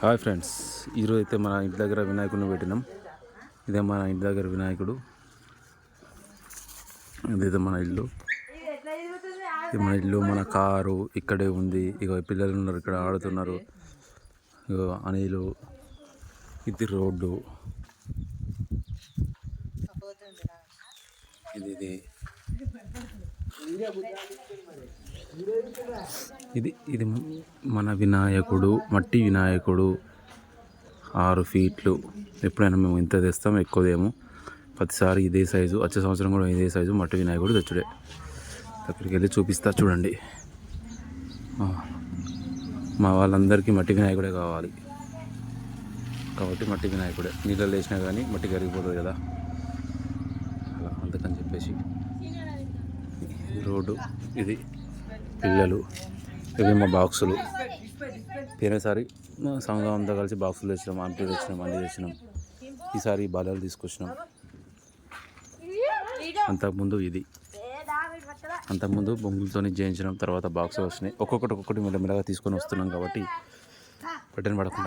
Hi friends, ఈరోజు అయితే మన ఇంటి దగ్గర వినాయకుడిని పెట్టినాం. ఇదే మన ఇంటి దగ్గర వినాయకుడు. ఇదైతే మన ఇల్లు. ఇది మన ఇల్లు, మన కారు ఇక్కడే ఉంది. ఇక పిల్లలు ఉన్నారు, ఇక్కడ ఆడుతున్నారు. ఇక అనిలు, ఇది రోడ్డు. ఇది ఇది ఇది మన వినాయకుడు, మట్టి వినాయకుడు. 6 ఫీట్లు. ఎప్పుడైనా మేము ఇంత తెస్తాం, ఎక్కువ తేము. ప్రతిసారి ఇదే సైజు. వచ్చే సంవత్సరం కూడా ఇదే సైజు మట్టి వినాయకుడు తెచ్చుడే. అక్కడికి వెళ్ళి చూపిస్తా చూడండి. మా వాళ్ళందరికీ మట్టి వినాయకుడే కావాలి కాబట్టి మట్టి వినాయకుడే. నీళ్ళలో వేసినా కానీ మట్టి కరిగిపోతుంది కదా, అలా అందుకని చెప్పేసి. ఇది రోడ్డు, ఇది పిల్లలు, ఇవి మా బాక్సులు. పోయినసారి సంఘం అంతా కలిసి బాక్సులు తెచ్చినాం, ఆంటీ తెచ్చినాం, అన్నీ తెచ్చినాం. ఈసారి బాలలు తీసుకొచ్చినాం. అంతకుముందు బొంగులతో చేయించినాం, తర్వాత బాక్సులు వచ్చినాయి. ఒక్కొక్కటి మెల్లమెల్లగా తీసుకొని వస్తున్నాం కాబట్టి పెట్టని పడకుండా.